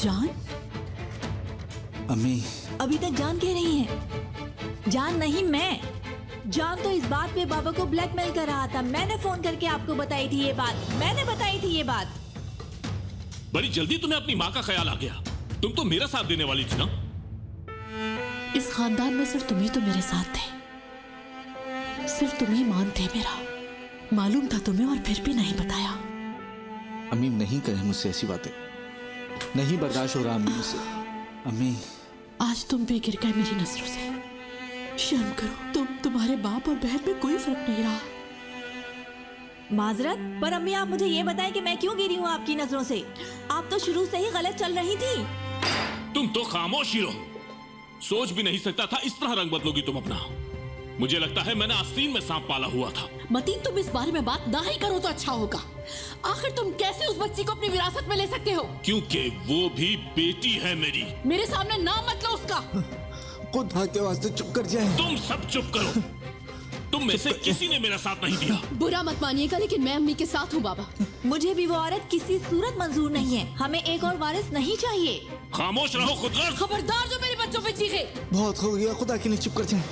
जान? अम्मी, अभी तक जान कह रही हैं? जान नहीं, मैं। जान तो इस बात पे बाबा को ब्लैकमेल कर रहा था। मैंने फोन करके आपको बताई थी ये बात। मैंने बताई थी ये बात। बड़ी जल्दी तुम्हें अपनी माँ का ख्याल आ गया। तुम तो मेरा साथ देने वाली थी ना। इस खानदान में सिर्फ तुम ही तो मेरे साथ थे। सिर्फ तुम ही मान थे मेरा। मालूम था तुम्हें और फिर भी नहीं बताया। अम्मी नहीं करें मुझसे ऐसी बातें। नहीं बर्दाश्त हो रहा अम्मी मुझसे। अम्मी, आज तुम भी गिर गए मेरी नजरों से। शर्म करो। तुम्हारे बाप और बहन में कोई फर्क नहीं रहा। माजरत, पर अम्मी आप मुझे ये बताएं कि मैं क्यों गिरी हूँ आपकी नजरों से? आप तो शुरू से ही गलत चल रही थी। तुम तो खामोश ही रहो। सोच भी नहीं सकता था इस तरह रंग बदलोगी तुम अपना। मुझे लगता है मैंने आस्तीन में सांप पाला हुआ था। मतीन, तुम इस बारे में बात ना ही करो तो अच्छा होगा। आखिर तुम कैसे उस बच्ची को अपनी विरासत में ले सकते हो? क्योंकि वो भी बेटी है मेरी। मेरे सामने नाम मत लो उसका। खुदा के वास्ते चुप कर जाए। तुम सब चुप करो। तुम में से किसी ने मेरा साथ नहीं दिया। बुरा मत मानिएगा, लेकिन मैं अम्मी के साथ हूँ बाबा। मुझे भी वो औरत किसी सूरत मंजूर नहीं है। हमें एक और वारिस नहीं चाहिए। खामोश रहो खुदगर्ज। खबरदार जो मेरे बच्चों पे चीखे। बहुत हो गया, खुदा के लिए चुप कर जाए।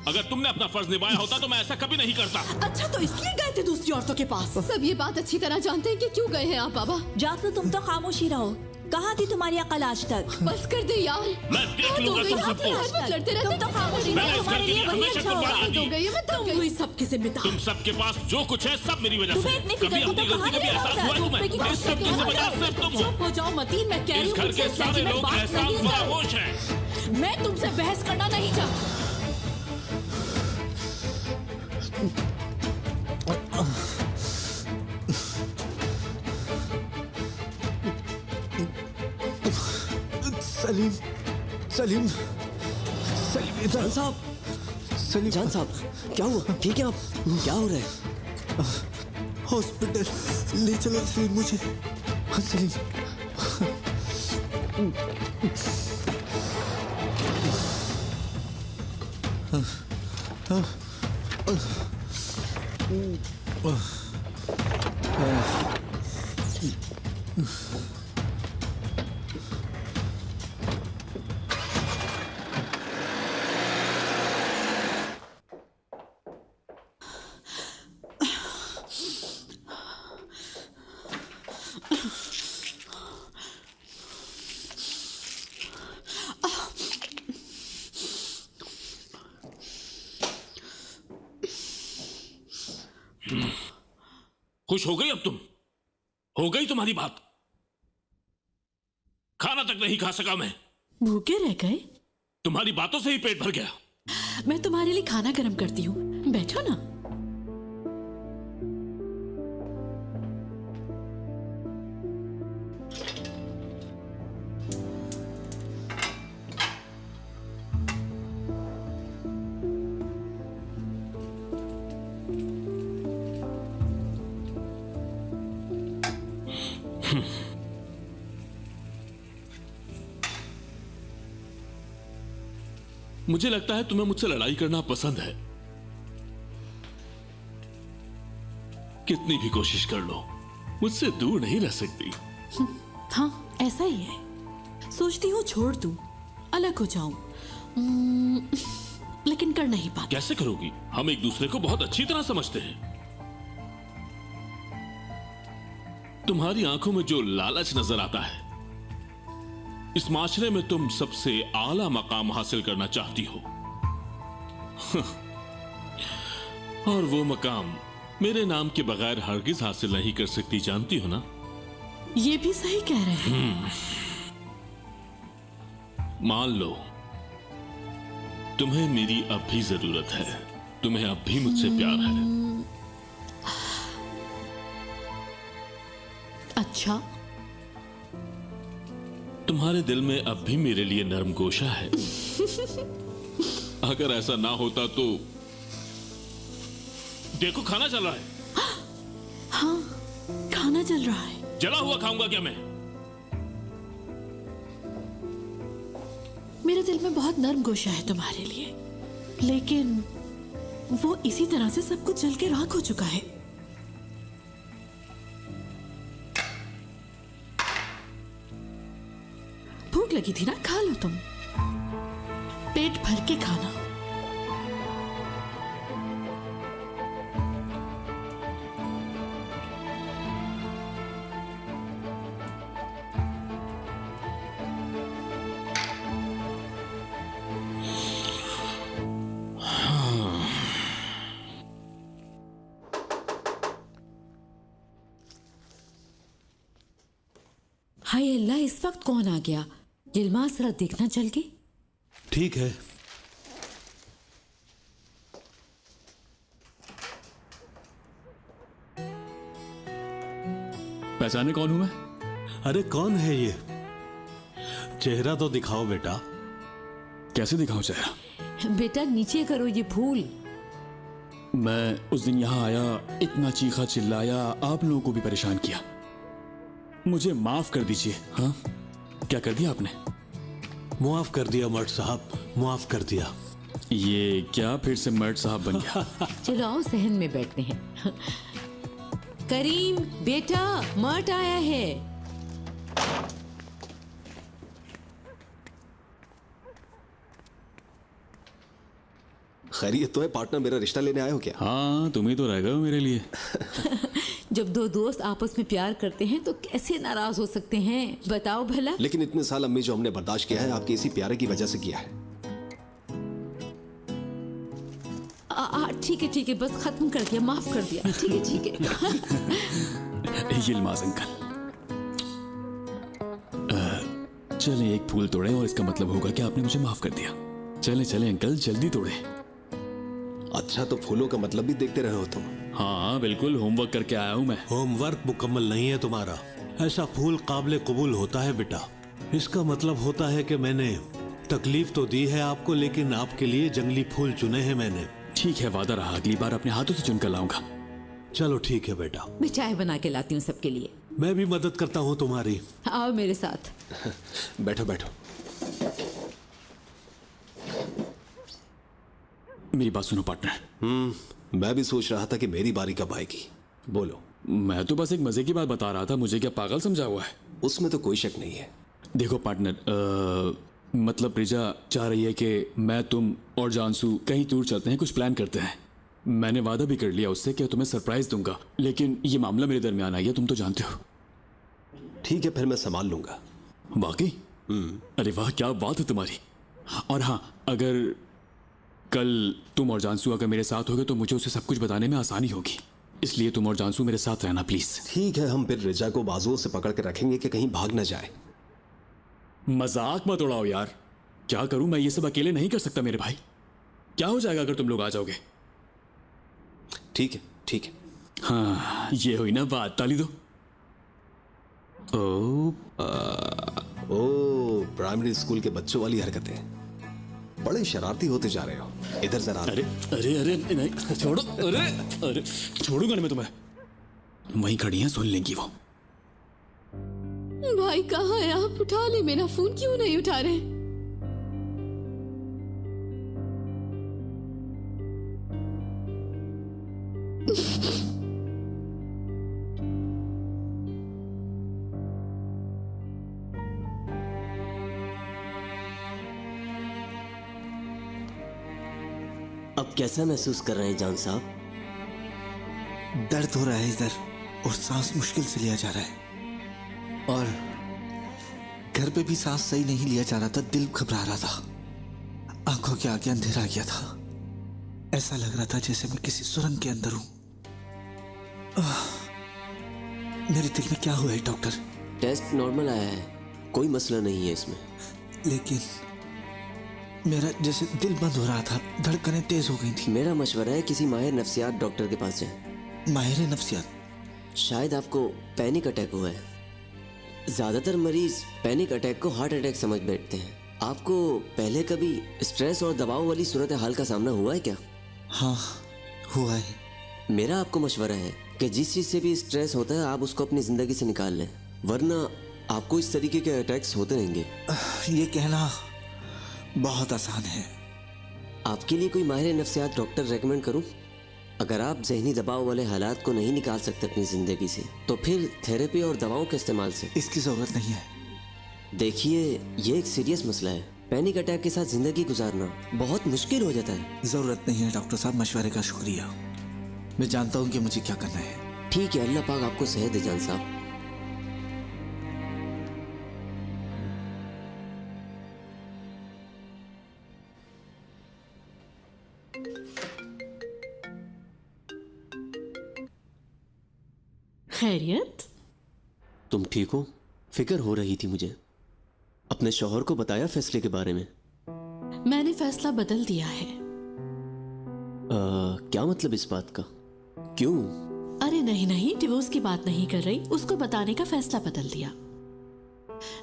अगर तुमने अपना फर्ज निभाया होता तो मैं ऐसा कभी नहीं करता। अच्छा, तो इसलिए गए थे दूसरी औरतों के पास? सब ये बात अच्छी तरह जानते हैं कि क्यों गए हैं आप बाबा। जाकर तुम तो खामोश ही रहो। कहाँ थी तुम्हारी अकल आज तक? बस कर दे यार। मैं देख लूंगा तुम सबको। लड़ते रहते। तुम तो खामोश ही रहो। तुम्हारे लिए वही अच्छा होगा। सबकी जिम्मेदार। तुम सबके पास जो कुछ है सब मेरी वजह से। तुम्हें इतनी फिक्र कभी अपनी तो गलती का एहसास हुआ है तुम्हें? इस सब की जिम्मेदार सिर्फ तुम हो। चुप हो जाओ मतीन, मैं कह रही इस हूँ घर के सारे लोग एहसास फरामोश हैं। मैं तुमसे बहस करना नहीं चाहती। सलीम, सलीम, सलीम इधर। जान साहब, सलीम, जान साहब, क्या हुआ? ठीक है आप? क्या हो रहा है? हॉस्पिटल ले चलो सलीम मुझे। सलीम, खुश हो गई अब तुम? हो गई तुम्हारी बात? खाना तक नहीं खा सका मैं। भूखे रह गए? तुम्हारी बातों से ही पेट भर गया। मैं तुम्हारे लिए खाना गर्म करती हूँ, बैठो ना। मुझे लगता है तुम्हें मुझसे लड़ाई करना पसंद है। कितनी भी कोशिश कर लो, मुझसे दूर नहीं रह सकती। हाँ, ऐसा ही है। सोचती हूँ छोड़ दूं, अलग हो जाऊं, लेकिन कर नहीं पाती। कैसे करोगी? हम एक दूसरे को बहुत अच्छी तरह समझते हैं। तुम्हारी आंखों में जो लालच नजर आता है, इस माशरे में तुम सबसे आला मकाम हासिल करना चाहती हो। और वो मकाम मेरे नाम के बगैर हरगिज हासिल नहीं कर सकती, जानती हो ना? ये भी सही कह रहे हैं। मान लो तुम्हें मेरी अब भी जरूरत है, तुम्हें अब भी मुझसे प्यार है। अच्छा, तुम्हारे दिल में अब भी मेरे लिए नरम गोशा है। अगर ऐसा ना होता तो देखो खाना चल रहा है। हाँ, खाना चल रहा है। जला हुआ खाऊंगा क्या मैं? मेरे दिल में बहुत नरम गोशा है तुम्हारे लिए, लेकिन वो इसी तरह से सब कुछ जल के राख हो चुका है। भूख लगी थी ना, खा लो तुम, पेट भर के खाना। हाय अल्लाह, इस वक्त कौन आ गया? यिल्मास जरा देखना चल के। ठीक है। पहचाने कौन हूं मैं? अरे कौन है ये? चेहरा तो दिखाओ बेटा। कैसे दिखाऊं चेहरा? बेटा नीचे करो ये फूल। मैं उस दिन यहां आया, इतना चीखा चिल्लाया, आप लोगों को भी परेशान किया, मुझे माफ कर दीजिए। हाँ, क्या कर दिया आपने? मुआफ कर दिया मर्द साहब, मुआफ कर दिया। ये क्या फिर से मर्द साहब बन गया? चलो आओ सहन में बैठते हैं। करीम बेटा, मर्द आया है। खैरियत तो है पार्टनर, मेरा रिश्ता लेने आए हो क्या? हाँ, तुम ही तो रह गए हो मेरे लिए। जब दो दोस्त आपस में प्यार करते हैं तो कैसे नाराज हो सकते हैं, बताओ भला। लेकिन इतने साल अम्मी जो हमने बर्दाश्त किया है आपके इसी प्यारे की वजह से किया है। ठीक है, बस खत्म कर दिया, माफ कर दिया। ठीक है। यिल्मास अंकल, चले एक फूल तोड़े और इसका मतलब होगा कि आपने मुझे माफ कर दिया। चले अंकल, जल्दी तोड़े। अच्छा, तो फूलों का मतलब भी देखते रहे हो तुम? हाँ बिल्कुल, होमवर्क करके आया हूं मैं। होमवर्क मुकम्मल नहीं है तुम्हारा। ऐसा फूल काबिल कबूल होता है बेटा। इसका मतलब होता है कि मैंने तकलीफ तो दी है आपको, लेकिन आपके लिए जंगली फूल चुने हैं मैंने। ठीक है, वादा रहा, अगली बार अपने हाथों से चुनकर लाऊंगा। चलो ठीक है बेटा। मैं चाय बना के लाती हूँ सबके लिए। मैं भी मदद करता हूँ तुम्हारी। आओ मेरे साथ। बैठो बैठो। मेरी बात सुनो पार्टनर। मैं भी सोच रहा था कि मेरी बारी कब आएगी। बोलो। मैं तो बस एक मजे की बात बता रहा था, मुझे क्या पागल समझा हुआ है? उसमें तो कोई शक नहीं है। देखो पार्टनर, मतलब रिजा चाह रही है कि मैं, तुम और जानसू कहीं दूर चलते हैं, कुछ प्लान करते हैं। मैंने वादा भी कर लिया उससे कि तुम्हें सरप्राइज दूंगा, लेकिन ये मामला मेरे दरमियान आई है, तुम तो जानते हो। ठीक है, फिर मैं संभाल लूंगा। वाकई? अरे वाह, क्या बात है तुम्हारी। और हाँ, अगर कल तुम और जानसू अगर मेरे साथ होगे तो मुझे उसे सब कुछ बताने में आसानी होगी, इसलिए तुम और जानसू मेरे साथ रहना प्लीज। ठीक है, हम फिर रिजा को बाजुओं से पकड़ के रखेंगे कि कहीं भाग न जाए। मजाक मत उड़ाओ यार। क्या करूं मैं, ये सब अकेले नहीं कर सकता मेरे भाई। क्या हो जाएगा अगर तुम लोग आ जाओगे? ठीक है ठीक है। हाँ, ये हुई ना बात, ताली दो। ओ, प्राइमरी स्कूल के बच्चों वाली हरकतें। बड़े शरारती होते जा रहे हो। इधर जरा। अरे अरे अरे नहीं, छोड़ो। अरे छोड़ूंगा नहीं मैं तुम्हें। वहीं खड़ी हैं, सुन लेंगी वो। भाई कहाँ है आप? उठा ले मेरा फोन, क्यों नहीं उठा रहे? अब कैसा महसूस कर रहे हैं जान साहब? दर्द हो रहा है इधर और सांस मुश्किल से लिया जा रहा है, और घर पे भी सांस सही नहीं लिया जा रहा था। दिल घबरा रहा था, आंखों के आगे अंधेरा आ गया था। ऐसा लग रहा था जैसे मैं किसी सुरंग के अंदर हूं। मेरे दिल में क्या हुआ है डॉक्टर? टेस्ट नॉर्मल आया है, कोई मसला नहीं है इसमें। लेकिन मेरा जैसे दिल बंद हो रहा था, धड़कनें तेज हो गई थी। मेरा मशवरा है किसी माहिर नफ्सियात डॉक्टर के पास जाएं। माहिर नफ्सियात? शायद आपको पैनिक अटैक हुआ है। ज्यादातर मरीज पैनिक अटैक को हार्ट अटैक समझ बैठते हैं। आपको पहले कभी स्ट्रेस और दबाव वाली सूरत हाल का सामना हुआ है क्या? हाँ, हुआ है। मेरा आपको मशवरा है कि जिस चीज से भी स्ट्रेस होता है आप उसको अपनी जिंदगी से निकाल लें, वरना आपको इस तरीके के अटैक्स होते रहेंगे। ये कहना बहुत आसान है। आपके लिए कोई माहिर नफ्सियात डॉक्टर रेकमेंड करूं? अगर आप जहनी दबाव वाले हालात को नहीं निकाल सकते अपनी जिंदगी से, तो फिर थेरेपी और दवाओं के इस्तेमाल से। इसकी जरूरत नहीं है। देखिए, ये एक सीरियस मसला है। पैनिक अटैक के साथ जिंदगी गुजारना बहुत मुश्किल हो जाता है। जरूरत नहीं है डॉक्टर साहब, मशवरे का शुक्रिया। मैं जानता हूँ कि मुझे क्या करना है। ठीक है, अल्लाह पाक आपको सेहत दे जान साहब। खैरियत? तुम ठीक हो? फिक्र हो रही थी मुझे। अपने शौहर को बताया फैसले के बारे में? मैंने फैसला बदल दिया है। क्या मतलब इस बात का? क्यों? अरे नहीं नहीं, डिवोर्स की बात नहीं कर रही, उसको बताने का फैसला बदल दिया।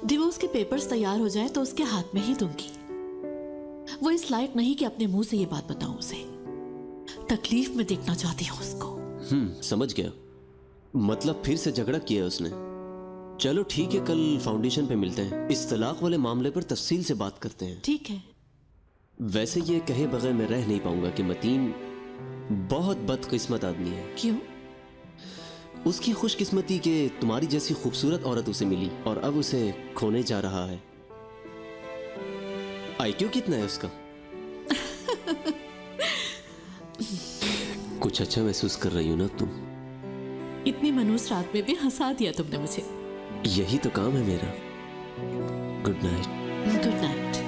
डिवोर्स के पेपर्स तैयार हो जाए तो उसके हाथ में ही दूंगी। वो इस लायक नहीं कि अपने मुंह से ये बात बताऊं उसे। तकलीफ में देखना चाहती हूँ उसको। समझ गया। मतलब फिर से झगड़ा किया उसने। चलो ठीक है, कल फाउंडेशन पे मिलते हैं। इस तलाक वाले मामले पर तफसील से बात करते हैं। ठीक है। वैसे ये कहे बगैर मैं रह नहीं पाऊंगा कि मतीन बहुत बदकिस्मत आदमी है। क्यों? उसकी खुशकिस्मती के तुम्हारी जैसी खूबसूरत औरत उसे मिली और अब उसे खोने जा रहा है। IQ कितना है उसका? कुछ अच्छा महसूस कर रही हो ना तुम? इतनी मनहूस रात में भी हंसा दिया तुमने मुझे। यही तो काम है मेरा। Good night. Good night.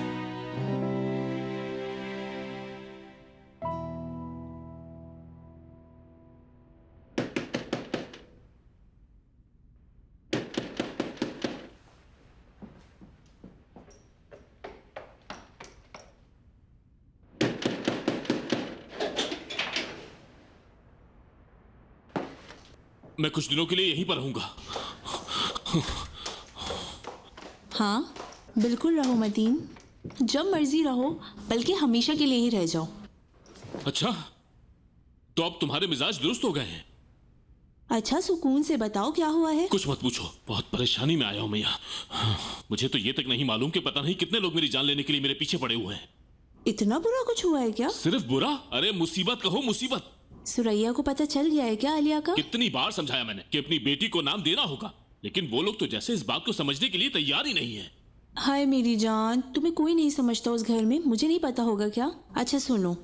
मैं कुछ दिनों के लिए यहीं पर रहूंगा। हाँ बिल्कुल रहो मतीन, जब मर्जी रहो, बल्कि हमेशा के लिए ही रह जाओ। अच्छा, तो अब तुम्हारे मिजाज दुरुस्त हो गए हैं? अच्छा सुकून से बताओ क्या हुआ है। कुछ मत पूछो, बहुत परेशानी में आया हूं मैं यहाँ। मुझे तो ये तक नहीं मालूम कि पता नहीं कितने लोग मेरी जान लेने के लिए मेरे पीछे पड़े हुए हैं। इतना बुरा कुछ हुआ है क्या? सिर्फ बुरा? अरे मुसीबत कहो मुसीबत। सुरैया को पता चल गया है क्या आलिया का? कितनी बार समझाया मैंने कि अपनी बेटी को नाम देना होगा, लेकिन वो लोग तो जैसे इस बात को समझने के लिए तैयार ही नहीं है। हाय मेरी जान, तुम्हें कोई नहीं समझता उस घर में, मुझे नहीं पता होगा क्या? अच्छा सुनो,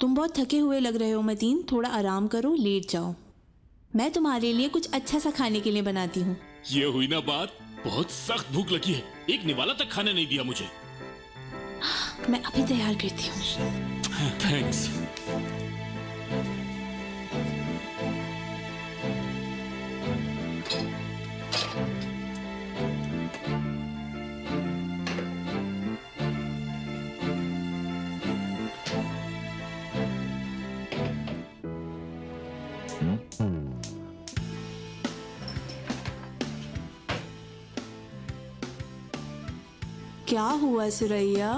तुम बहुत थके हुए लग रहे हो मतीन, थोड़ा आराम करो, लेट जाओ। मैं तुम्हारे लिए कुछ अच्छा सा खाने के लिए बनाती हूँ। ये हुई ना बात, बहुत सख्त भूख लगी है, एक निवाला तक खाने नहीं दिया मुझे। मैं अभी तैयार करती हूँ। थैंक्स। क्या हुआ सुरैया?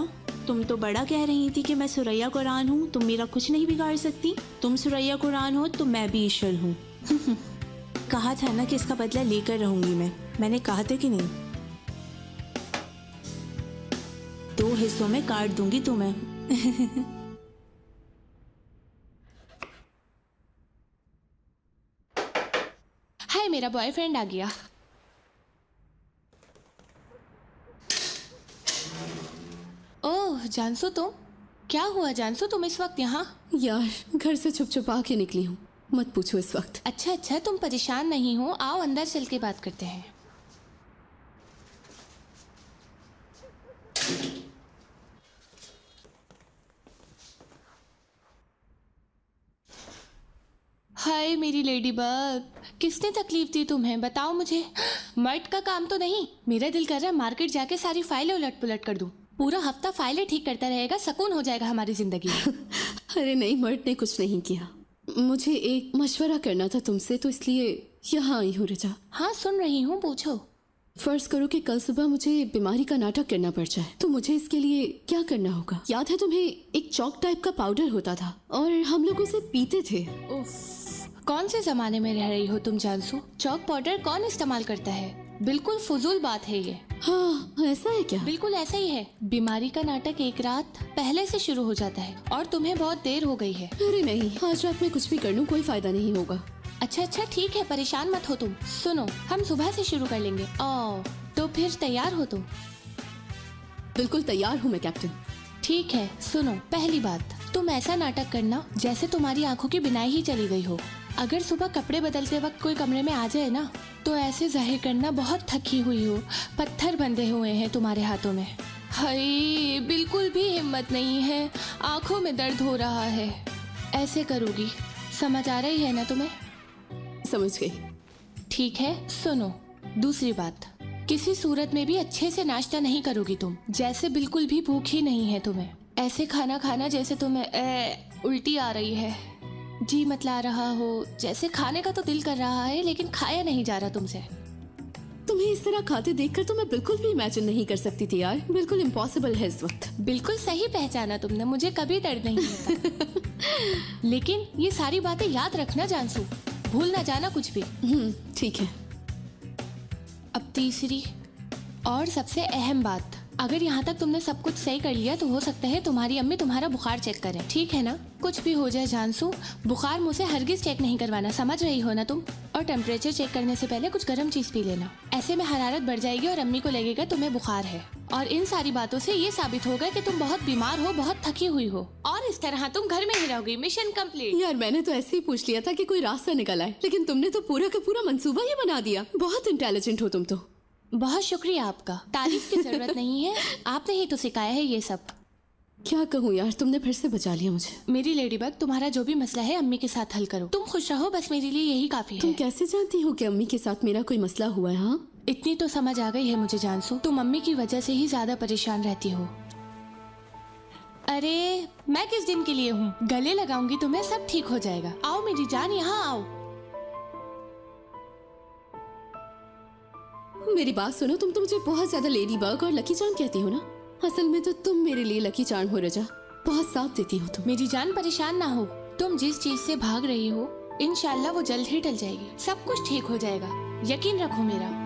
तुम तो बड़ा कह रही थी कि मैं सुरैया कुरान हूँ, तुम मेरा कुछ नहीं बिगाड़ सकती। तुम सुरैया कुरान हो तो मैं भी ईश्वर हूँ। कहा था ना कि इसका बदला लेकर रहूंगी मैंने कहा था कि नहीं? 2 हिस्सों में काट दूंगी तुम्हें। हाय, मेरा बॉयफ्रेंड आ गया। ओह जानसू, तुम? क्या हुआ जानसू, तुम इस वक्त यहाँ? यार, घर से छुप छुपा के निकली हूँ, मत पूछो इस वक्त। अच्छा अच्छा, तुम परेशान नहीं हो, आओ अंदर चल के बात करते हैं। हाय मेरी लेडी बग, किसने तकलीफ दी तुम्हें, बताओ मुझे। मर्द का काम तो नहीं। मेरा दिल कर रहा है मार्केट जाके सारी फाइलें उलट पुलट कर दूं। पूरा हफ्ता फाइलें ठीक करता रहेगा, सुकून हो जाएगा हमारी जिंदगी में। अरे नहीं, मर्द ने कुछ नहीं किया। मुझे एक मशवरा करना था तुमसे, तो इसलिए यहाँ आई हूँ रिजा। हाँ सुन रही हूँ, पूछो। फर्ज करो कि कल सुबह मुझे बीमारी का नाटक करना पड़ जाए, तो मुझे इसके लिए क्या करना होगा? याद है तुम्हें, एक चौक टाइप का पाउडर होता था और हम लोग उसे पीते थे। कौन से जमाने में रह रही हो तुम जानसू? चौक पाउडर कौन इस्तेमाल करता है? बिल्कुल फजूल बात है ये। हाँ ऐसा है क्या? बिल्कुल ऐसा ही है। बीमारी का नाटक एक रात पहले से शुरू हो जाता है और तुम्हें बहुत देर हो गई है। अरे नहीं, आज रात में कुछ भी कर लूं कोई फायदा नहीं होगा। अच्छा अच्छा ठीक है, परेशान मत हो तुम। सुनो, हम सुबह से शुरू कर लेंगे। ओ तो फिर तैयार हो तुम? बिल्कुल तैयार हूँ मैं कैप्टन। ठीक है, सुनो, पहली बात, तुम ऐसा नाटक करना जैसे तुम्हारी आंखों की बिनाई ही चली गई हो। अगर सुबह कपड़े बदलते वक्त कोई कमरे में आ जाए ना, तो ऐसे जाहिर करना बहुत थकी हुई हो, पत्थर बंधे हुए हैं तुम्हारे हाथों में। हाय, बिल्कुल भी हिम्मत नहीं है, आंखों में दर्द हो रहा है, ऐसे करोगी। समझ आ रही है ना तुम्हें? समझ गई। ठीक है, सुनो, दूसरी बात, किसी सूरत में भी अच्छे से नाश्ता नहीं करोगी तुम, जैसे बिल्कुल भी भूख ही नहीं है तुम्हें। ऐसे खाना खाना जैसे तुम्हें उल्टी आ रही है, जी मतला रहा हो, जैसे खाने का तो दिल कर रहा है लेकिन खाया नहीं जा रहा तुमसे। तुम्हें इस तरह खाते देखकर तो मैं बिल्कुल भी इमेजिन नहीं कर सकती थी यार, बिल्कुल इम्पॉसिबल है इस वक्त। बिल्कुल सही पहचाना तुमने, मुझे कभी दर्द नहीं होता। लेकिन ये सारी बातें याद रखना जानसू, भूल ना जाना कुछ भी। ठीक है। अब तीसरी और सबसे अहम बात, अगर यहाँ तक तुमने सब कुछ सही कर लिया तो हो सकता है तुम्हारी अम्मी तुम्हारा बुखार चेक करें, ठीक है ना? कुछ भी हो जाए जानसू, बुखार मुझसे हरगिज चेक नहीं करवाना, समझ रही हो ना तुम? और टेम्परेचर चेक करने से पहले कुछ गर्म चीज पी लेना, ऐसे में हरारत बढ़ जाएगी और अम्मी को लगेगा तुम्हें बुखार है। और इन सारी बातों से ये साबित होगा कि तुम बहुत बीमार हो, बहुत थकी हुई हो, और इस तरह तुम घर में ही रहोगी। Mission complete. यार मैंने तो ऐसे ही पूछ लिया था कि कोई रास्ता निकल आए, लेकिन तुमने तो पूरा का पूरा मंसूबा ही बना दिया। बहुत इंटेलिजेंट हो तुम तो। बहुत शुक्रिया आपका, तारीफ की जरूरत नहीं है, आपने ही तो सिखाया है ये सब। क्या कहूँ यार, तुमने फिर से बचा लिया मुझे। मेरी लेडीबग, तुम्हारा जो भी मसला है अम्मी के साथ हल करो, तुम खुश रहो, बस मेरे लिए यही काफी है। तुम कैसे जानती हो कि अम्मी के साथ मेरा कोई मसला हुआ है? हाँ, इतनी तो समझ आ गई है मुझे जानसू, तुम अम्मी की वजह से ही ज्यादा परेशान रहती हो। अरे मैं किस दिन के लिए हूँ, गले लगाऊंगी तुम्हें, सब ठीक हो जाएगा। आओ मेरी जान, यहाँ आओ। मेरी बात सुनो, तुम तो मुझे बहुत ज्यादा लेडी बग और लकी चार्म कहती हो ना। असल में तो तुम मेरे लिए लकी चार्म हो रजा, बहुत साथ देती हो तुम। मेरी जान परेशान ना हो, तुम जिस चीज से भाग रही हो इंशाल्लाह वो जल्द ही टल जाएगी, सब कुछ ठीक हो जाएगा, यकीन रखो मेरा।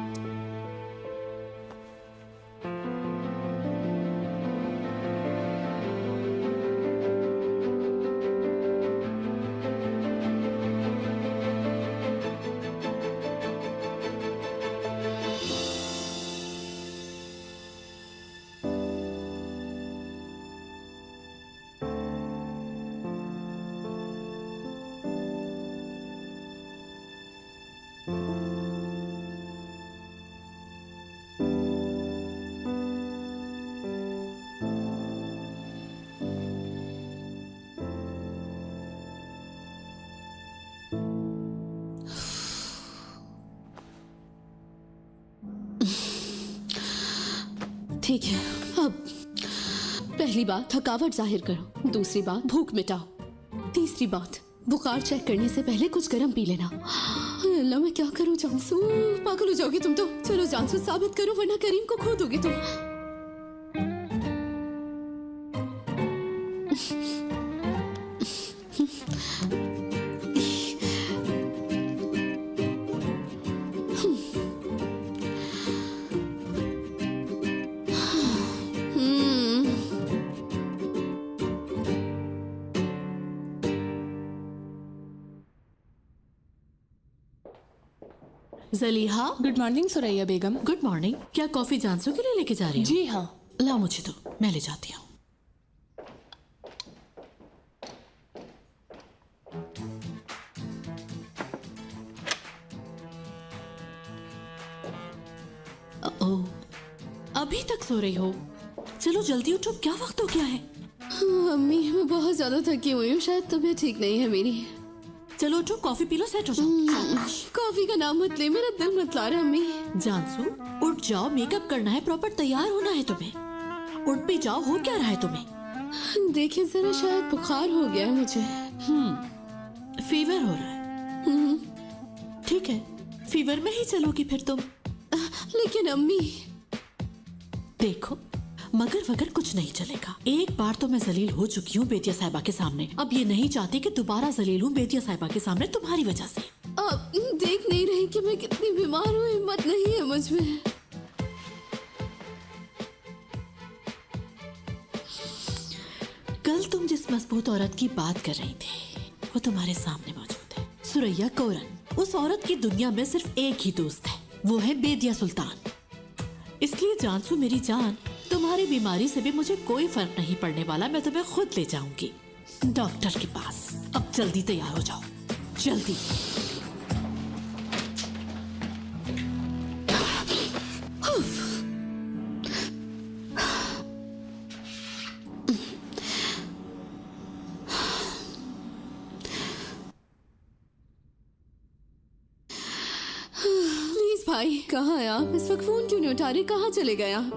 ठीक है, अब पहली बात थकावट जाहिर करो, दूसरी बात भूख मिटाओ, तीसरी बात बुखार चेक करने से पहले कुछ गर्म पी लेना। अल्लाह मैं क्या करूं जानसू, पागल हो जाओगी तुम तो। चलो जानसू साबित करो वरना करीम को खो दोगी तुम। जलीहा। Good morning Suraiya Begum. Good morning. क्या कॉफी जानसू के लिए लेके जा रही हो? जी हाँ। लाओ मुझे तो, मैं ले जाती हूँ। ओह, अभी तक सो रही हो? चलो जल्दी उठो, क्या वक्त हो गया है? अम्मी मैं बहुत ज्यादा थकी हुई हूँ, शायद तबीयत ठीक नहीं है मेरी। चलो उठो, कॉफी पी लो, सेट हो जाओ। कॉफी का नाम मत ले, मेरा दिल मत ला रहा अम्मी। जानसू उठ जाओ, मेकअप करना है, प्रॉपर तैयार होना है तुम्हें। उठ भी जाओ, हो क्या रहा है तुम्हें? देखिए जरा, शायद बुखार हो गया है मुझे। फीवर हो रहा है? ठीक है, फीवर में ही चलोगी फिर तुम। लेकिन अम्मी देखो, मगर वगर कुछ नहीं चलेगा। एक बार तो मैं जलील हो चुकी हूँ बेतिया साहिबा के सामने, अब ये नहीं चाहती कि दोबारा जलील हूँ बेतिया साहिबा के सामने तुम्हारी वजह से। आप देख नहीं रही कि मैं कितनी बीमार हूँ? हिम्मत नहीं है मुझ में। कल तुम जिस मजबूत औरत की बात कर रही थी वो तुम्हारे सामने मौजूद है, सुरैया कौरन। उस औरत की दुनिया में सिर्फ एक ही दोस्त है, वो है बेदिया सुल्तान। इसलिए जानसू मेरी जान, तुम्हारी बीमारी से भी मुझे कोई फर्क नहीं पड़ने वाला। मैं तुम्हें खुद ले जाऊंगी डॉक्टर के पास। अब जल्दी तैयार हो जाओ, जल्दी। प्लीज भाई, कहाँ है आप? इस वक्त फोन क्यों नहीं उठा रही? कहाँ चले गया?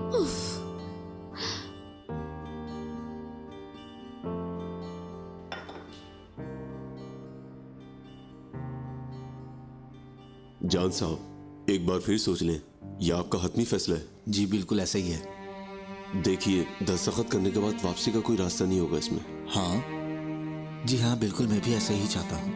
जान साहब, एक बार फिर सोच लें, यह आपका हतमी फैसला है। जी बिल्कुल ऐसा ही है। देखिए, दस्तखत करने के बाद वापसी का कोई रास्ता नहीं होगा इसमें। हाँ जी हाँ, बिल्कुल मैं भी ऐसा ही चाहता हूँ।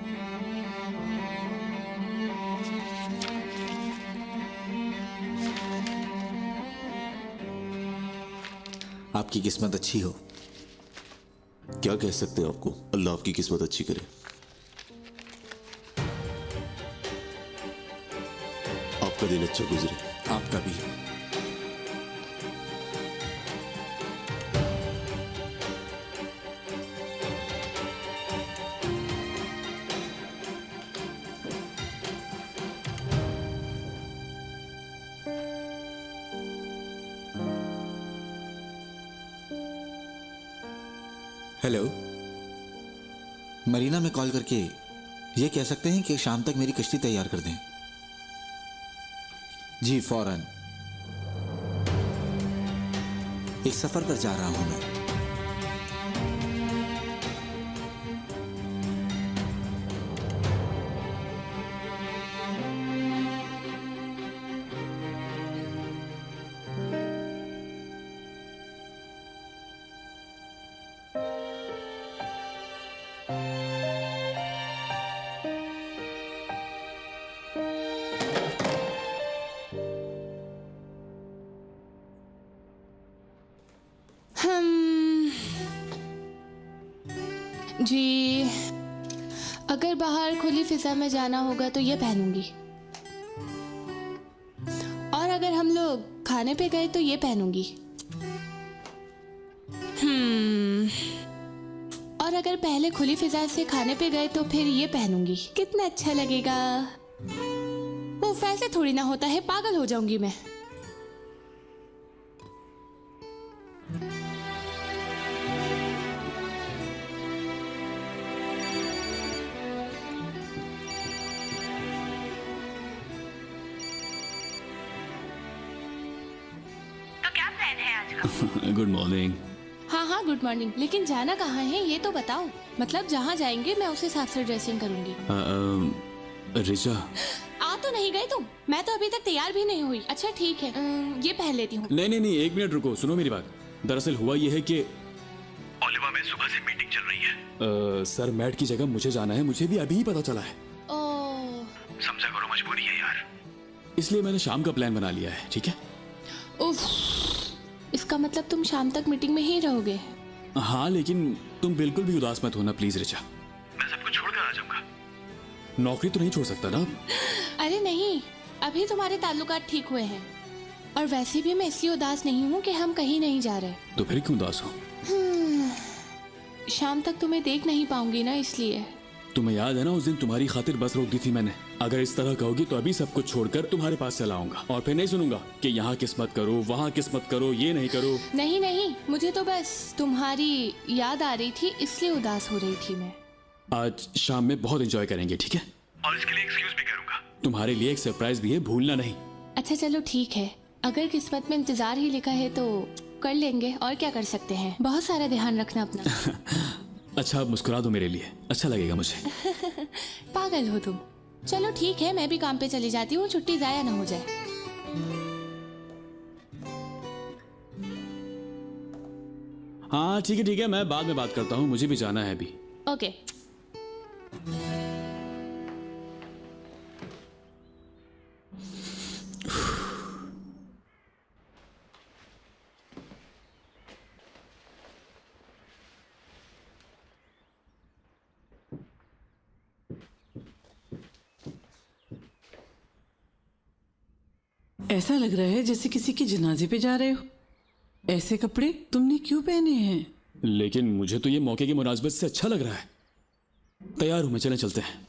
आपकी किस्मत अच्छी हो। क्या कह सकते हैं आपको, अल्लाह आपकी किस्मत अच्छी करे। आपका दिन अच्छा गुजरे। आपका भी। हेलो, मरीना में कॉल करके ये कह सकते हैं कि शाम तक मेरी कश्ती तैयार कर दें। जी फौरन। एक सफर पर जा रहा हूं मैं। जी, अगर बाहर खुली फिजा में जाना होगा तो ये पहनूंगी, और अगर हम लोग खाने पे गए तो ये पहनूंगी। और अगर पहले खुली फिजा से खाने पे गए तो फिर ये पहनूंगी। कितना अच्छा लगेगा। वो वैसे थोड़ी ना होता है, पागल हो जाऊंगी मैं। Good morning. हाँ हाँ, गुड मॉर्निंग। लेकिन जाना कहाँ है ये तो बताओ। मतलब जहाँ जाएंगे मैं उस हिसाब से ड्रेसिंग करूंगी। रिचा, आ तो नहीं गए तुम? मैं तो अभी तक तैयार भी नहीं हुई। अच्छा ठीक है, ये पहन लेती हूँ। नहीं नहीं नहीं, एक मिनट रुको, सुनो मेरी बात। दरअसल हुआ यह है कि ओलिवा में सुबह से मीटिंग चल रही है। सर मैट की जगह मुझे जाना है, मुझे भी अभी ही पता चला है। ओह, समझा करो, मजबूरी है यार। इसलिए मैंने शाम का प्लान बना लिया है, ठीक है? उफ, इसका मतलब तुम शाम तक मीटिंग में ही रहोगे? हाँ, लेकिन तुम बिल्कुल भी उदास मत होना प्लीज रिचा। मैं सब कुछ छोड़कर आ जाऊंगा। नौकरी तो नहीं छोड़ सकता ना? अरे नहीं, अभी तुम्हारे ताल्लुकात ठीक हुए हैं। और वैसे भी मैं इसलिए उदास नहीं हूँ कि हम कहीं नहीं जा रहे। तो फिर क्यों उदास हो? शाम तक तुम्हें देख नहीं पाऊंगी ना, इसलिए। तुम्हें याद है ना उस दिन तुम्हारी खातिर बस रोक दी थी मैंने? अगर इस तरह कहोगी तो अभी सब कुछ छोड़कर तुम्हारे पास चला आऊंगा और फिर नहीं सुनूंगा कि यहाँ किस्मत करो, वहाँ किस्मत करो, ये नहीं करो। नहीं नहीं, मुझे तो बस तुम्हारी याद आ रही थी, इसलिए उदास हो रही थी मैं। आज शाम में बहुत एंजॉय करेंगे, ठीक है? और इसके लिए एक्सक्यूज भी करूंगा। तुम्हारे लिए एक सरप्राइज भी है, भूलना नहीं। अच्छा चलो ठीक है, अगर किस्मत में इंतजार ही लिखा है तो कर लेंगे, और क्या कर सकते हैं। बहुत सारा ध्यान रखना अपना। अच्छा, अब मुस्कुरा दो मेरे लिए, अच्छा लगेगा मुझे। पागल हो तुम। चलो ठीक है, मैं भी काम पे चली जाती हूँ, छुट्टी जाया ना हो जाए। हाँ ठीक है, मैं बाद में बात करता हूँ, मुझे भी जाना है अभी। ओके। ऐसा लग रहा है जैसे किसी की जनाजे पे जा रहे हो। ऐसे कपड़े तुमने क्यों पहने हैं? लेकिन मुझे तो ये मौके की मुनासबत से अच्छा लग रहा है। तैयार हूं मैं, चलते हैं।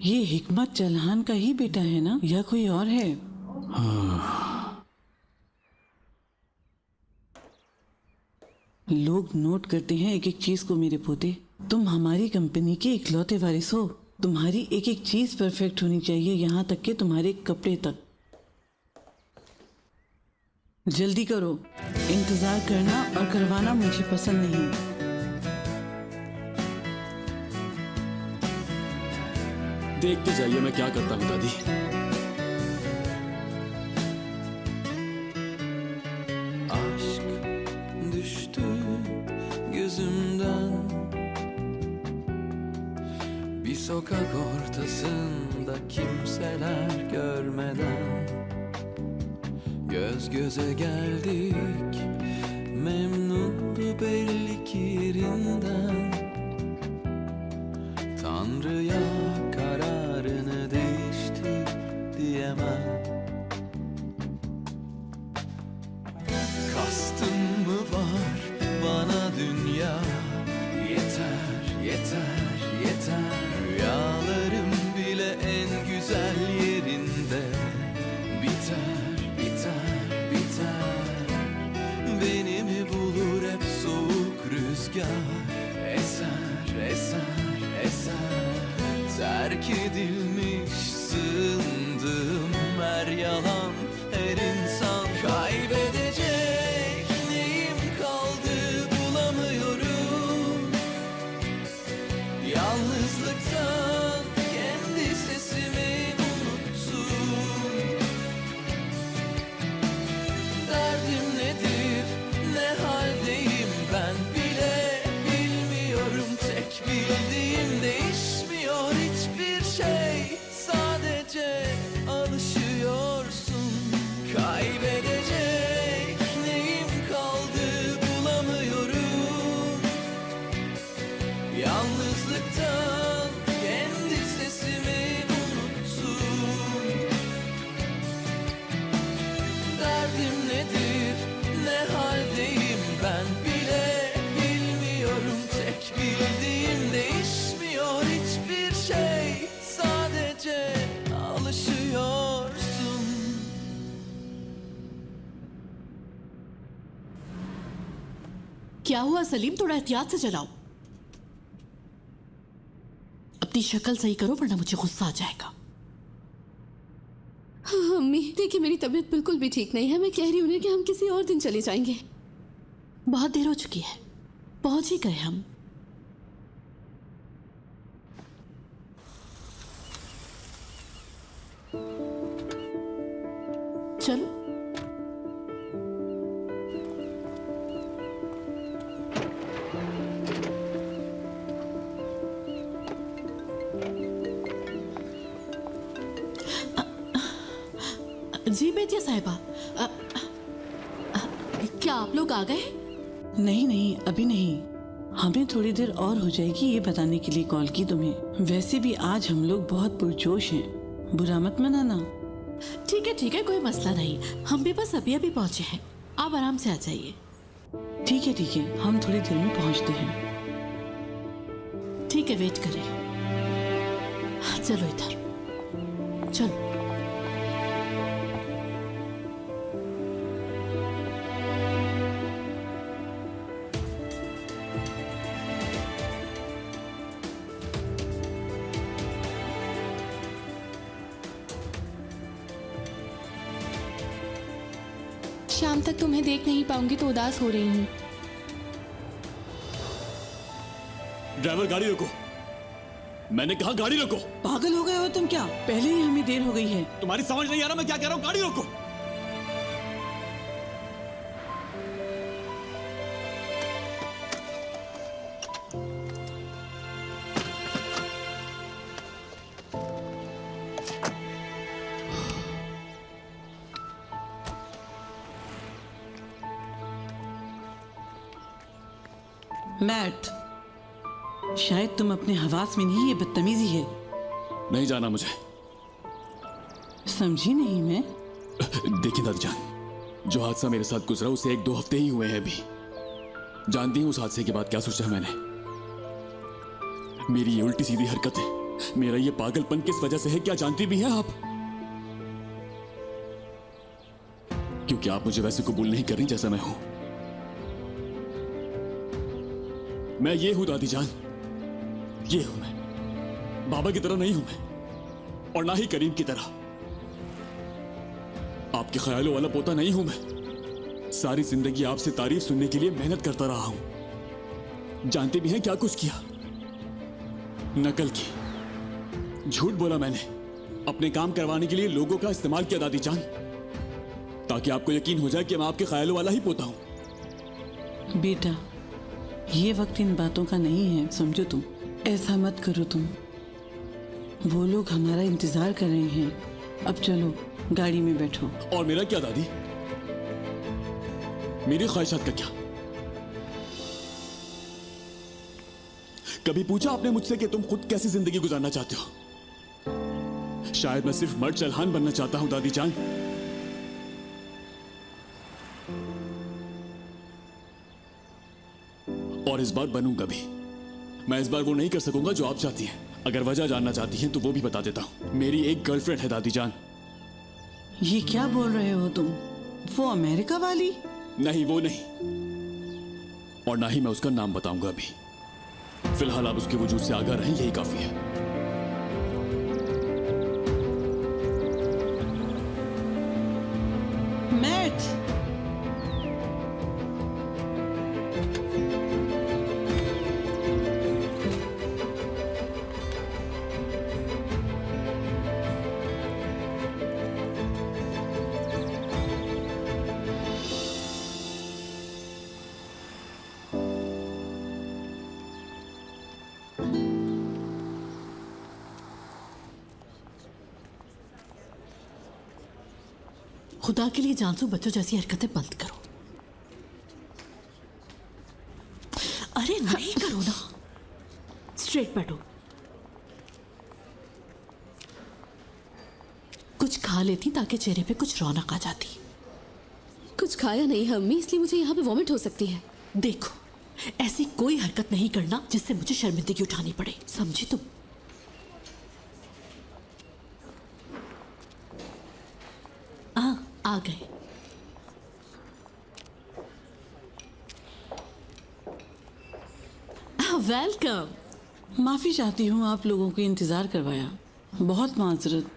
ये हिकमत चल्हान का ही बेटा है ना, या कोई और है? हाँ। लोग नोट करते हैं एक एक चीज को मेरे पोते। तुम हमारी कंपनी के इकलौते वारिस हो। तुम्हारी एक एक चीज परफेक्ट होनी चाहिए, यहाँ तक कि तुम्हारे कपड़े तक। जल्दी करो, इंतजार करना और करवाना मुझे पसंद नहीं। देखते जाइए मैं क्या करता हूं दादी। Aşk düştü gözümden, bir sokak ortasında kimseler görmeden göz göze geldik. Memnundu belli ki yerinden, Tanrı'ya kararını değişti diyemem. Kastın mı var bana dünya? Yeter, yeter, yeter. Rüyalarım bile en güzel yerinde biter, biter, biter. Beni mi bulur hep soğuk rüzgar? Eser, eser, eser. Terk edilmiş sığındığım her yalan, her insan kaybedecek. Neyim kaldı bulamıyorum. Yalnızlıktan kendi sesimi unuttum. Derdim nedir, ne haldeyim ben bile bilmiyorum. Tek bildiğim değişmiyor hiçbir şey. Sadece alışıyorsun. Kaybedecek neyim kaldı bulamıyorum. Yalnızlıktan kendi sesimi unuttum. Derdim nedir, ne haldeyim ben bile bilmiyorum. Tek bildiğim değişmiyor hiçbir şey. Sadece alışıyorsun. क्या हुआ सलीम? थोड़ा एहतियात से चलाओ। अपनी शक्ल सही करो वरना मुझे गुस्सा आ जाएगा। हाँ, अम्मी देखिए मेरी तबीयत बिल्कुल भी ठीक नहीं है। मैं कह रही हूँ कि हम किसी और दिन चले जाएंगे। बहुत देर हो चुकी है, पहुंच ही गए हम। चलो। जी बेटिया साहिबा, क्या आप लोग आ गए? नहीं नहीं, अभी नहीं। हमें थोड़ी देर और हो जाएगी, ये बताने के लिए कॉल की तुम्हें। वैसे भी आज हम लोग बहुत पुरजोश हैं, बुरा मत मनाना। ठीक है, कोई मसला नहीं। हम भी बस अभी अभी पहुंचे हैं, आप आराम से आ जाइए। ठीक है, हम थोड़ी देर में पहुंचते हैं। ठीक है, वेट करें। चलो इधर चलो। शाम तक तुम्हें देख नहीं पाऊंगी तो उदास हो रही हूँ। ड्राइवर गाड़ी रोको, मैंने कहा गाड़ी रोको। पागल हो गए हो तुम क्या? पहले ही हमें देर हो गई है। तुम्हारी समझ नहीं आ रहा मैं क्या कह रहा हूँ? गाड़ी रोको। मैट, शायद तुम अपने हवास में नहीं, ये बदतमीजी है। नहीं जाना मुझे। समझी नहीं मैं। देखिए दादी जान, जो हादसा मेरे साथ गुजरा उसे 1-2 हफ्ते ही हुए हैं अभी। जानती हूँ उस हादसे के बाद क्या सोचा मैंने। मेरी ये उल्टी सीधी हरकतें, मेरा ये पागलपन किस वजह से है क्या जानती भी हैं आप? क्योंकि आप मुझे वैसे कबूल नहीं कर रही जैसा मैं हूं। मैं ये हूं दादी जान, ये हूं मैं। बाबा की तरह नहीं हूं मैं, और ना ही करीम की तरह। आपके ख्यालों वाला पोता नहीं हूं मैं। सारी जिंदगी आपसे तारीफ सुनने के लिए मेहनत करता रहा हूं। जानते भी हैं क्या कुछ किया? नकल की, झूठ बोला मैंने, अपने काम करवाने के लिए लोगों का इस्तेमाल किया दादी जान, ताकि आपको यकीन हो जाए कि मैं आपके ख्यालों वाला ही पोता हूं। बेटा, ये वक्त इन बातों का नहीं है, समझो तुम। ऐसा मत करो तुम। वो लोग हमारा इंतजार कर रहे हैं। अब चलो गाड़ी में बैठो। और मेरा क्या दादी? मेरी ख्वाहिशात का क्या? कभी पूछा आपने मुझसे कि तुम खुद कैसी जिंदगी गुजारना चाहते हो? शायद मैं सिर्फ मर्द चलहान बनना चाहता हूं दादी जान। और इस बार बनूंगा भी। मैं इस बार वो नहीं कर सकूंगा जो आप चाहती हैं। अगर वजह जानना चाहती हैं तो वो भी बता देता हूं। मेरी एक गर्लफ्रेंड है दादी जान। ये क्या बोल रहे हो तुम? वो अमेरिका वाली? नहीं, वो नहीं, और ना ही मैं उसका नाम बताऊंगा अभी। फिलहाल आप उसके वजूद से आगाह रहें, यही काफी है। मैट, खुदा के लिए जानसू, बच्चों जैसी हरकतें बंद करो। अरे नहीं करो ना। स्ट्रेट बैठो। कुछ खा लेती ताकि चेहरे पे कुछ रौनक आ जाती। कुछ खाया नहीं है अम्मी, इसलिए मुझे यहाँ पे वॉमिट हो सकती है। देखो, ऐसी कोई हरकत नहीं करना जिससे मुझे शर्मिंदगी उठानी पड़े, समझी तुम? आ गए। वेलकम। माफी चाहती हूँ आप लोगों को इंतजार करवाया। बहुत माजरत।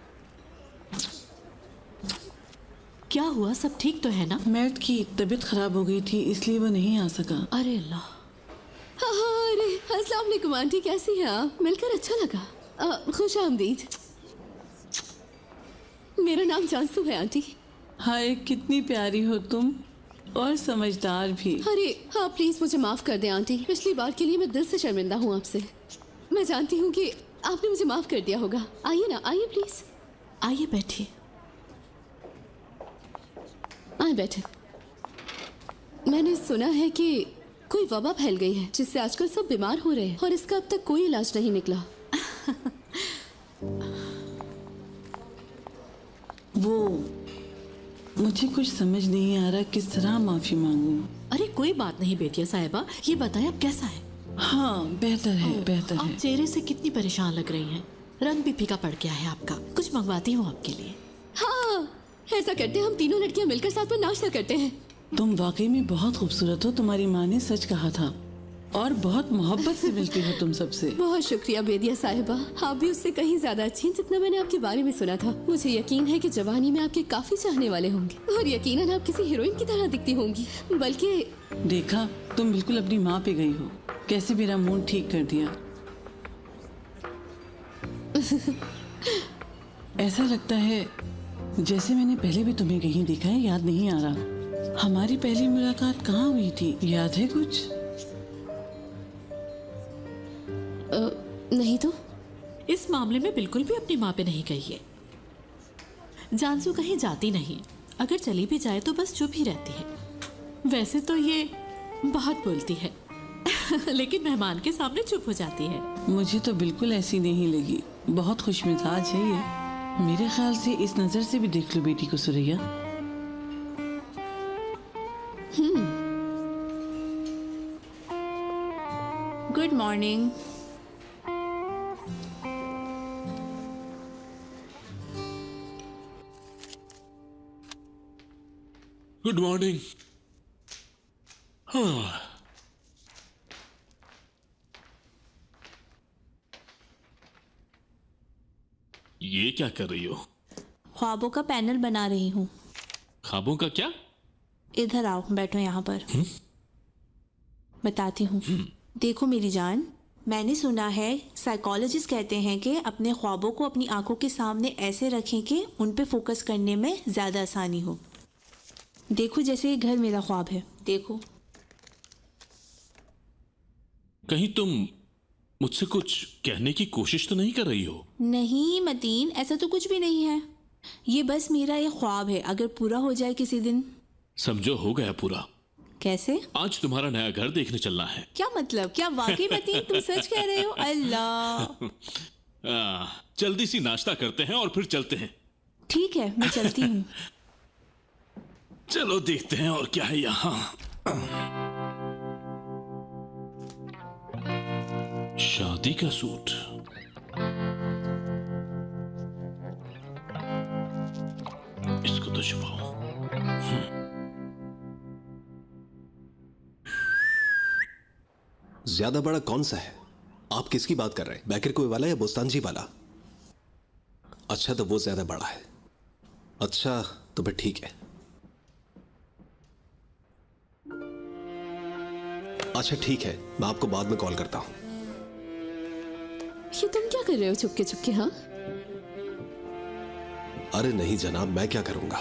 क्या हुआ, सब ठीक तो है ना? मैट की तबीयत खराब हो गई थी, इसलिए वो नहीं आ सका। अरे अल्लाह। अरे अस्सलाम वालेकुम आंटी, कैसी हैं आप? मिलकर अच्छा लगा। खुश आमदीद। मेरा नाम जानसू है आंटी। हाय, कितनी प्यारी हो तुम, और समझदार भी। अरे हाँ, प्लीज मुझे माफ कर दें आंटी। पिछली बार के लिए मैं दिल से शर्मिंदा हूँ आपसे। मैं जानती हूँ कि आपने मुझे माफ कर दिया होगा। आइए ना, आइए प्लीज। आइए बैठिए। आइए बैठे। मैंने सुना है कि कोई वबा फैल गई है जिससे आजकल सब बीमार हो रहे हैं, और इसका अब तक कोई इलाज नहीं निकला। वो मुझे कुछ समझ नहीं आ रहा किस तरह माफी मांगूं। अरे कोई बात नहीं बेटिया साहिबा, ये बताएं अब कैसा है? हाँ, बेहतर है, बेहतर आप है। चेहरे से कितनी परेशान लग रही हैं। रंग भी फीका पड़ गया है आपका। कुछ मंगवाती हूँ आपके लिए। हाँ, ऐसा करते हैं, हम तीनों लड़कियां मिलकर साथ में नाश्ता करते हैं। तुम वाकई में बहुत खूबसूरत हो, तुम्हारी माँ ने सच कहा था, और बहुत मोहब्बत से मिलती हो तुम सबसे। बहुत शुक्रिया बेदिया साहिबा, आप भी उससे कहीं ज्यादा अच्छी हैं जितना मैंने आपके बारे में सुना था। मुझे यकीन है कि जवानी में आपके काफी चाहने वाले होंगे, और यकीनन आप किसी हीरोइन की तरह दिखती होंगी। बल्कि देखा, तुम बिल्कुल अपनी माँ पे गई हो। कैसे मेरा मूड ठीक कर दिया। ऐसा लगता है जैसे मैंने पहले भी तुम्हें कहीं देखा है, याद नहीं आ रहा। हमारी पहली मुलाकात कहाँ हुई थी, याद है कुछ? नहीं तो। इस मामले में बिल्कुल भी अपनी माँ पे नहीं गई है। जानसू कहीं जाती नहीं, अगर चली भी जाए तो बस चुप ही रहती है। वैसे तो ये बहुत बोलती है लेकिन मेहमान के सामने चुप हो जाती है। मुझे तो बिल्कुल ऐसी नहीं लगी, बहुत खुशमिजाज है ये। मेरे ख्याल से इस नजर से भी देख लो बेटी को Suraiya. Good morning. Good morning. हाँ, ये क्या कर रही हो? ख्वाबों का पैनल बना रही हूँ। ख्वाबों का क्या? इधर आओ, बैठो यहाँ पर। बताती हूँ। देखो मेरी जान, मैंने सुना है साइकोलॉजिस्ट कहते हैं कि अपने ख्वाबों को अपनी आंखों के सामने ऐसे रखें कि उन पे फोकस करने में ज़्यादा आसानी हो। देखो जैसे ये घर मेरा ख्वाब है, देखो। कहीं तुम मुझसे कुछ कहने की कोशिश तो नहीं कर रही हो? नहीं मतीन, ऐसा तो कुछ भी नहीं है। ये बस मेरा ये ख्वाब है, अगर पूरा हो जाए किसी दिन। समझो हो गया पूरा। कैसे? आज तुम्हारा नया घर देखने चलना है। क्या मतलब? क्या वाकई मतीन तुम सच कह रहे हो? अल्लाह। जल्दी सी नाश्ता करते हैं और फिर चलते हैं। ठीक है, मैं चलती हूँ। चलो देखते हैं और क्या है यहाँ। शादी का सूट। इसको तो छुपाओ। ज्यादा बड़ा कौन सा है? आप किसकी बात कर रहे हैं? बैकर कोई वाला या बोस्तानजी वाला? अच्छा तो वो ज्यादा बड़ा है। अच्छा तो फिर ठीक है। अच्छा ठीक है, मैं आपको बाद में कॉल करता हूं। ये तुम क्या कर रहे हो चुपके चुपके? हाँ, अरे नहीं जनाब, मैं क्या करूंगा।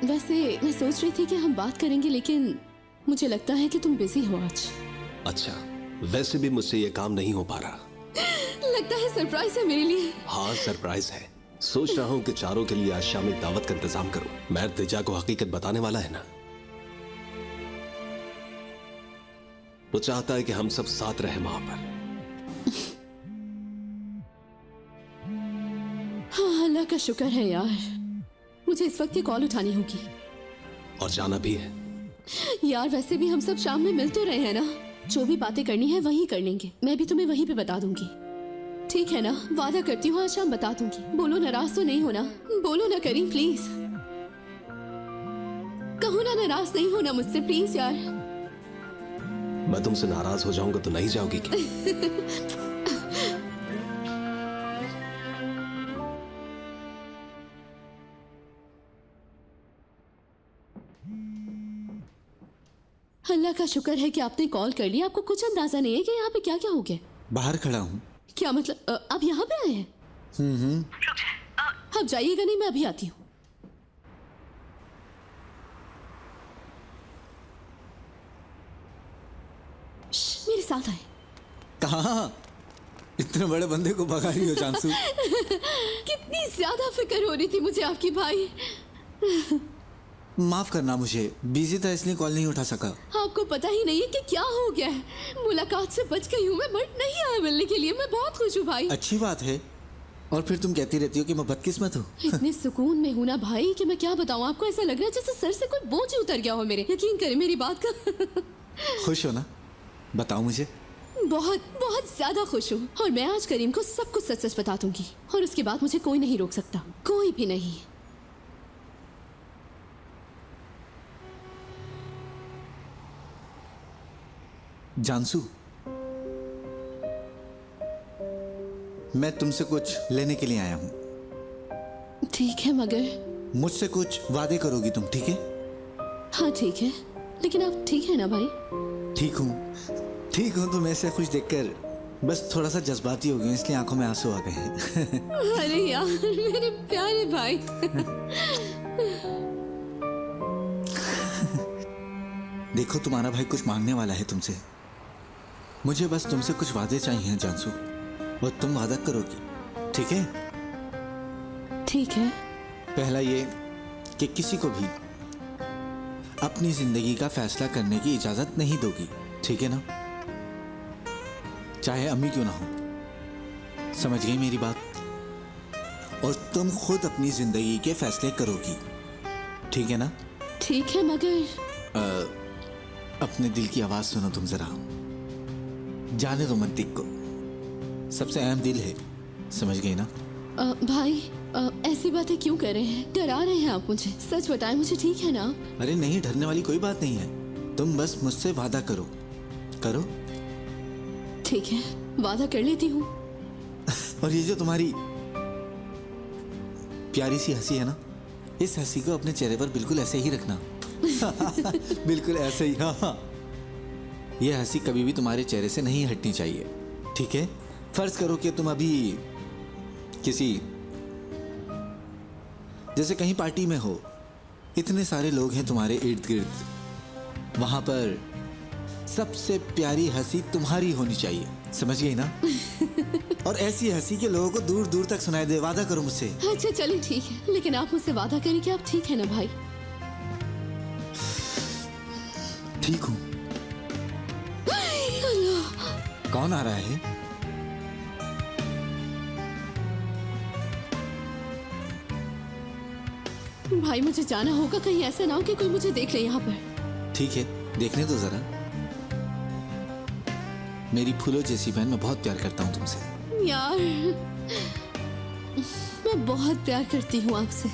वैसे मैं सोच रही थी कि हम बात करेंगे, लेकिन मुझे लगता है कि तुम बिजी हो आज। अच्छा, वैसे भी मुझसे ये काम नहीं हो पा रहा। लगता है सरप्राइज है मेरे लिए। हाँ सरप्राइज है। सोच रहा हूँ कि चारों के लिए आज शाम एक दावत का इंतजाम करूं। मैं तिजा को हकीकत बताने वाला है ना। वो चाहता है कि हम सब साथ रहे वहां पर। हाँ, अल्लाह का शुक्र है यार। मुझे इस वक्त ये कॉल उठानी होगी। और जाना भी है। यार वैसे भी हम सब शाम में मिल तो रहे हैं ना। जो भी बातें करनी है वही कर लेंगे। मैं भी तुम्हें वहीं पे बता दूंगी, ठीक है ना? वादा करती हूँ आज शाम बता दूंगी। बोलो नाराज तो नहीं होना। बोलो ना करीम, प्लीज कहो ना, नाराज नहीं होना मुझसे प्लीज यार। मैं तुमसे नाराज हो जाऊंगा तो नहीं जाओगी क्या? अल्लाह का शुक्र है कि आपने कॉल कर लिया। आपको कुछ अंदाजा नहीं है कि यहाँ पे क्या क्या हो गया? बाहर खड़ा हूँ। क्या मतलब? आप यहाँ पे आए हैं? आप जाइएगा नहीं, मैं अभी आती हूँ। मेरे साथ आए। कहाँ? इतने बड़े बंदे को भगा रही हो जानसू? कितनी ज्यादा फिक्र हो रही थी मुझे आपकी भाई। माफ करना, मुझे बिजी था इसलिए कॉल नहीं उठा सका। आपको पता ही नहीं है कि क्या हो गया है। मुलाकात से बच गई हूँ मैं, बट नहीं आया मिलने के लिए। मैं बहुत खुश हूँ भाई। अच्छी बात है। और फिर तुम कहती रहती हो कि मैं बदकिस्मत हूँ। इतने सुकून में हूँ ना भाई कि मैं क्या बताऊँ आपको। ऐसा लग रहा है जैसे सर से कोई बोझ ही उतर गया हो मेरे। यकीन करें मेरी बात का। खुश हो ना? बताओ मुझे। बहुत बहुत ज्यादा खुश हूँ। और मैं आज करीम को सब कुछ सच सच बता दूंगी। और उसके बाद मुझे कोई नहीं रोक सकता, कोई भी नहीं। जानसू, मैं तुमसे कुछ लेने के लिए आया हूँ। ठीक है, मगर मुझसे कुछ वादे करोगी तुम, ठीक है? हाँ ठीक है, लेकिन आप ठीक है ना भाई? ठीक हूँ, ठीक हूँ। तुम ऐसे खुश देखकर बस थोड़ा सा जज्बाती हो गई, इसलिए आंखों में आंसू आ गए हैं। अरे यार मेरे प्यारे भाई। देखो तुम्हारा भाई कुछ मांगने वाला है तुमसे। मुझे बस तुमसे कुछ वादे चाहिए जानसू, और तुम वादा करोगी, ठीक है? ठीक है। पहला ये कि किसी को भी अपनी जिंदगी का फैसला करने की इजाजत नहीं दोगी, ठीक है ना? चाहे अम्मी क्यों ना हो। समझ गई मेरी बात? और तुम खुद अपनी जिंदगी के फैसले करोगी, ठीक है ना? ठीक है, मगर अपने दिल की आवाज सुनो तुम जरा। जाने दो मंतिक को, सबसे अहम दिल है, समझ गई ना? भाई ऐसी बातें क्यों कर रहे हैं? डरा रहे हैं आप मुझे? सच बताएं मुझे, ठीक है ना? अरे नहीं, डरने वाली कोई बात नहीं है। तुम बस मुझसे वादा करो। करो। ठीक है, वादा कर लेती हूँ। और ये जो तुम्हारी प्यारी सी हंसी है ना, इस हंसी को अपने चेहरे पर बिल्कुल ऐसे ही रखना। बिल्कुल ऐसे ही। हाँ, ये हंसी कभी भी तुम्हारे चेहरे से नहीं हटनी चाहिए, ठीक है? फर्ज करो कि तुम अभी किसी जैसे कहीं पार्टी में हो, इतने सारे लोग हैं तुम्हारे इर्द गिर्द, वहां पर सबसे प्यारी हंसी तुम्हारी होनी चाहिए, समझ गई ना? और ऐसी हंसी के लोगों को दूर दूर तक सुनाई दे। वादा करो मुझसे। अच्छा चलिए ठीक है, लेकिन आप मुझसे वादा करें कि आप ठीक है ना भाई? ठीक हूँ। कौन आ रहा है? भाई मुझे जाना होगा, कहीं ऐसा ना हो कि कोई मुझे देख ले यहाँ पर। ठीक है, देखने दो जरा। मेरी फूलों जैसी बहन, मैं बहुत प्यार करता हूँ तुमसे। यार मैं बहुत प्यार करती हूँ आपसे।